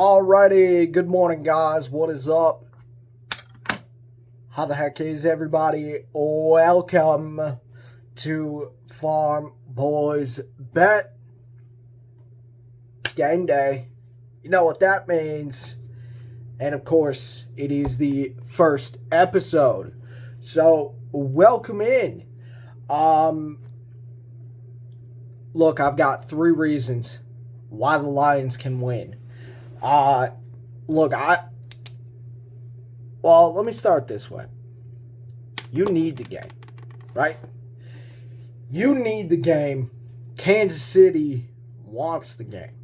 Alrighty, good morning, guys. What is up? How the heck is everybody? Welcome to Farm Boys Bet Game Day. You know what that means. And of course, it is the first episode. So, welcome in. Look, I've got 3 reasons why the Lions can win. Let me start this way. You need the game, right? You need the game. Kansas City wants the game.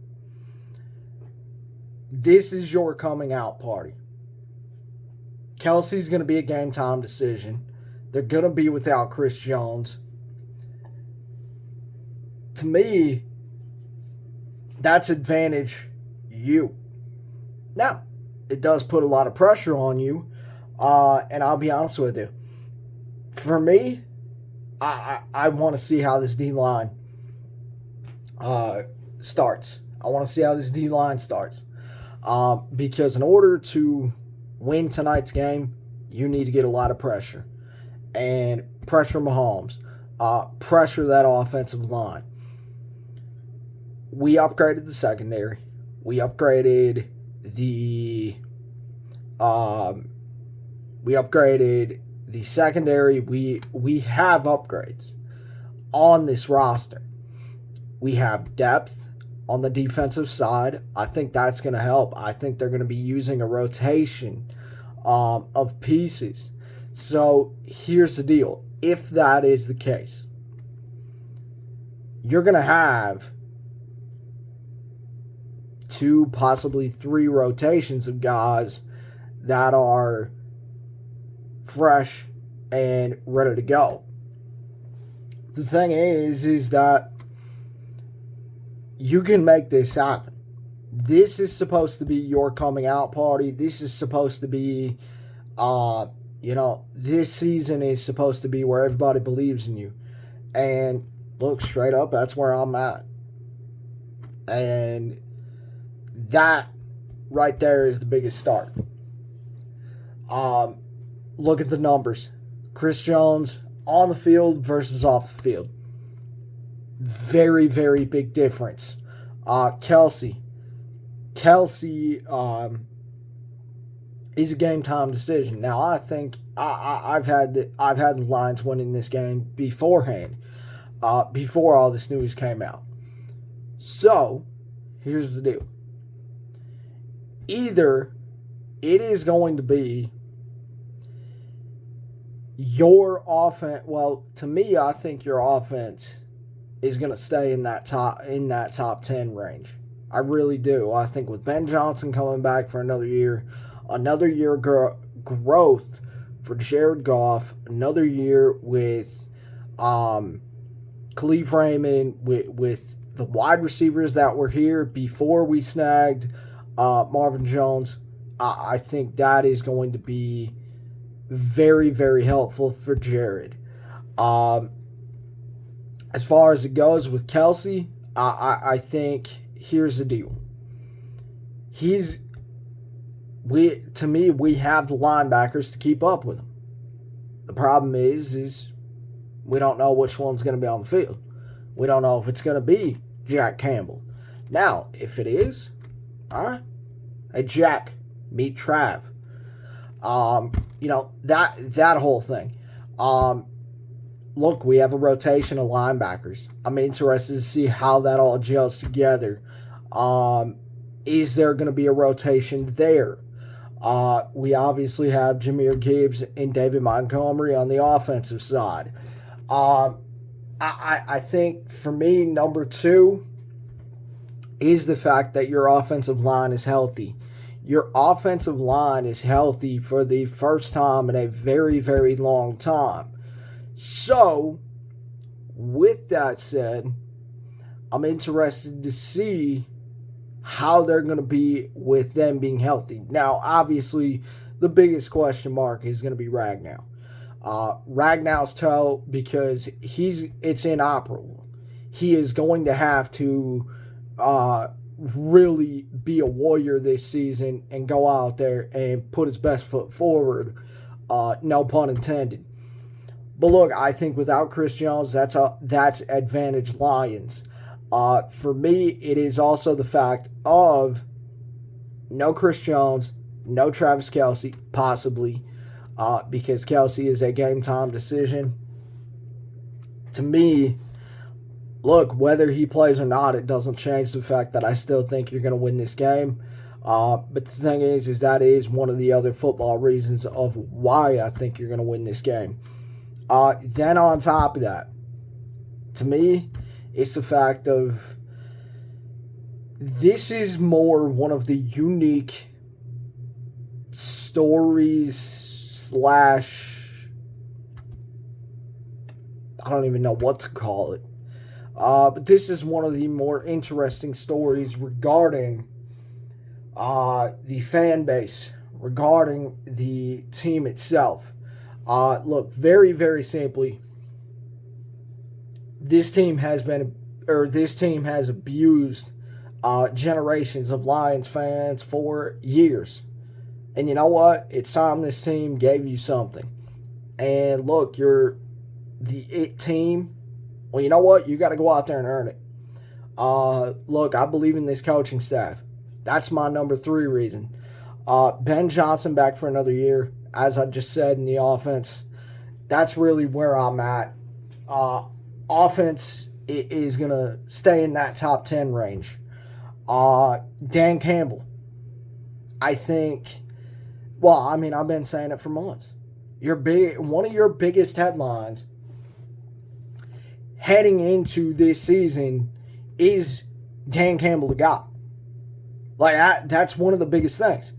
This is your coming out party. Kelce's going to be a game time decision. They're going to be without Chris Jones. To me, that's advantage you. Now, it does put a lot of pressure on you, and I'll be honest with you. For me, I want to see how this D-line starts. I want to see how this D-line starts. Because in order to win tonight's game, you need to get a lot of pressure. And pressure Mahomes. Pressure that offensive line. We upgraded the secondary. We upgraded the secondary. We have upgrades on this roster. We have depth on the defensive side. I think that's going to help. I think they're going to be using a rotation of pieces. So here's the deal. If that is the case, you're going to have 2, possibly 3 rotations of guys that are fresh and ready to go. The thing is that you can make this happen. This is supposed to be your coming out party. This is supposed to be, this season is supposed to be where everybody believes in you. And look, straight up, that's where I'm at. And that right there is the biggest start. Look at the numbers. Chris Jones on the field versus off the field. Very, very big difference. Kelce is a game time decision. Now I think I've had the Lions winning this game beforehand, before all this news came out. So here's the deal. Either it is going to be your offense. Well, to me, I think your offense is going to stay in that top 10 range. I really do. I think with Ben Johnson coming back for another year growth for Jared Goff, another year with Khalif Raymond, with the wide receivers that were here before we snagged Marvin Jones. I think that is going to be very, very helpful for Jared. As far as it goes with Kelce, I think here's the deal. We have the linebackers to keep up with him. The problem is we don't know which one's going to be on the field. We don't know if it's going to be Jack Campbell. Now, if it is, all right, hey Jack, meet Trav. That whole thing. Look, we have a rotation of linebackers. I'm interested to see how that all gels together. Is there going to be a rotation there? We obviously have Jahmyr Gibbs and David Montgomery on the offensive side. I think for me, number 2 is the fact that your offensive line is healthy. Your offensive line is healthy for the first time in a very, very long time. So, with that said, I'm interested to see how they're going to be with them being healthy. Now, obviously, the biggest question mark is going to be Ragnow. Ragnow's toe, because it's inoperable. He is going to have to really be a warrior this season and go out there and put his best foot forward. No pun intended. But look, I think without Chris Jones, that's advantage Lions. For me, it is also the fact of no Chris Jones, no Travis Kelce, possibly, because Kelce is a game time decision. To me, look, whether he plays or not, it doesn't change the fact that I still think you're going to win this game. But the thing is that is one of the other football reasons of why I think you're going to win this game. Then on top of that, to me, it's the fact of this is more one of the unique stories / I don't even know what to call it. But this is one of the more interesting stories regarding the fan base, regarding the team itself. Look, very, very simply, this team has abused generations of Lions fans for years. And you know what? It's time this team gave you something. And look, you're the it team. Well, you know what? You got to go out there and earn it. Look, I believe in this coaching staff. That's my number 3 reason. Ben Johnson back for another year. As I just said, in the offense, that's really where I'm at. Offense is going to stay in that top 10 range. Dan Campbell, I think, I've been saying it for months. One of your biggest headlines heading into this season is Dan Campbell the guy. That's one of the biggest things.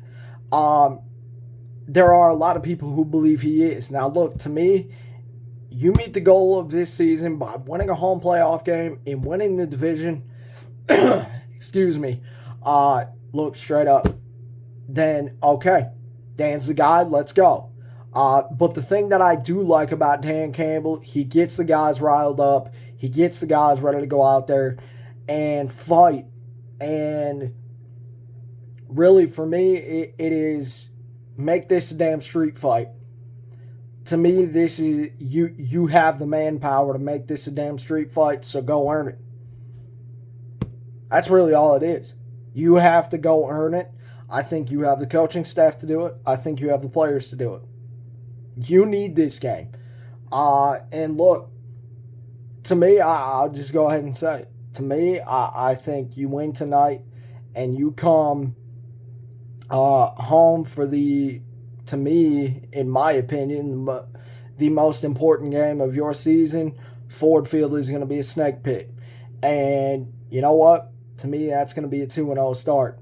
There are a lot of people who believe he is. Now, look, to me, you meet the goal of this season by winning a home playoff game and winning the division. Excuse me. Look, straight up. Then, okay, Dan's the guy. Let's go. But the thing that I do like about Dan Campbell, he gets the guys riled up. He gets the guys ready to go out there and fight. And really, for me, it is make this a damn street fight. To me, this is you have the manpower to make this a damn street fight, so go earn it. That's really all it is. You have to go earn it. I think you have the coaching staff to do it. I think you have the players to do it. You need this game. And look, to me, I'll just go ahead and say it. To me, I think you win tonight and you come home for to me, in my opinion, the most important game of your season. Ford Field is going to be a snake pit. And you know what? To me, that's going to be a 2-0 start.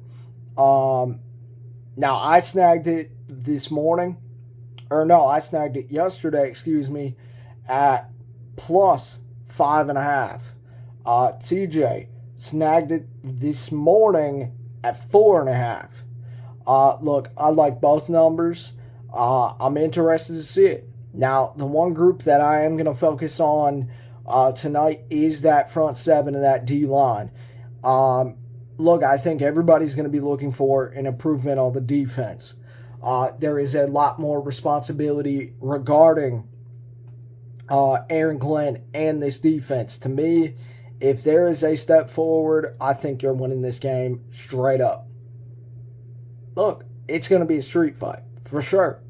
Now, I snagged it this morning. I snagged it yesterday, at plus 5.5. TJ snagged it this morning at 4.5. Look, I like both numbers. I'm interested to see it. Now, the one group that I am going to focus on tonight is that front 7 of that D-line. Look, I think everybody's going to be looking for an improvement on the defense. There is a lot more responsibility regarding Aaron Glenn and this defense. To me, if there is a step forward, I think you're winning this game straight up. Look, it's going to be a street fight, for sure.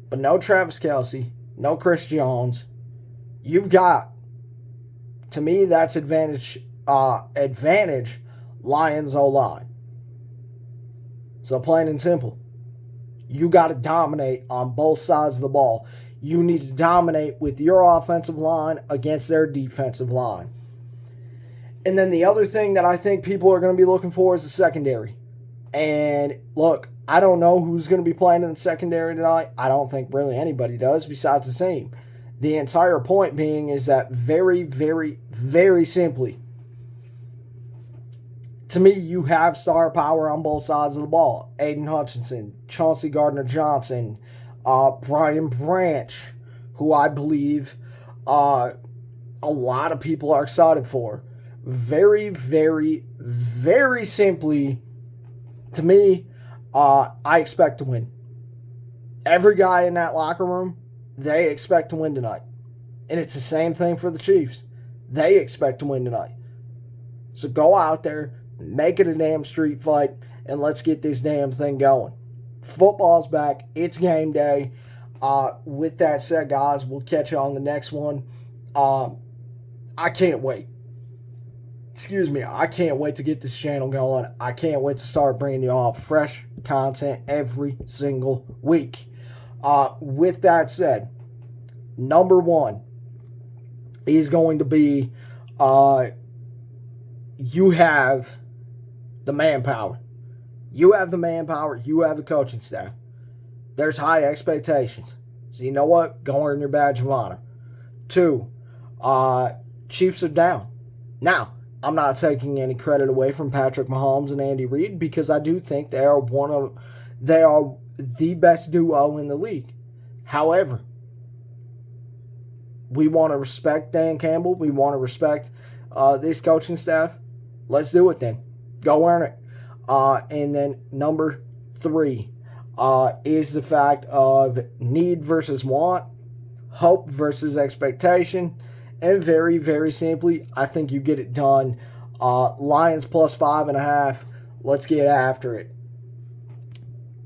But no Travis Kelce, no Chris Jones. You've got, to me, that's advantage Lions O-line. So plain and simple. You got to dominate on both sides of the ball. You need to dominate with your offensive line against their defensive line. And then the other thing that I think people are going to be looking for is the secondary. And look, I don't know who's going to be playing in the secondary tonight. I don't think really anybody does besides the team. The entire point being is that very, very, very simply, to me, you have star power on both sides of the ball. Aiden Hutchinson, Chauncey Gardner-Johnson, Brian Branch, who I believe a lot of people are excited for. Very, very, very simply, to me, I expect to win. Every guy in that locker room, they expect to win tonight. And it's the same thing for the Chiefs. They expect to win tonight. So go out there, make it a damn street fight, and let's get this damn thing going. Football's back. It's game day. With that said, guys, we'll catch you on the next one. I can't wait. I can't wait to get this channel going. I can't wait to start bringing you all fresh content every single week. With that said, number one is going to be you have the manpower. You have the manpower. You have the coaching staff. There's high expectations. So you know what? Go earn your badge of honor. 2, Chiefs are down. Now, I'm not taking any credit away from Patrick Mahomes and Andy Reid because I do think they are the best duo in the league. However, we want to respect Dan Campbell. We want to respect this coaching staff. Let's do it then. Go earn it. And then number 3 is the fact of need versus want, hope versus expectation, and very, very simply, I think you get it done. Lions plus 5.5. Let's get after it.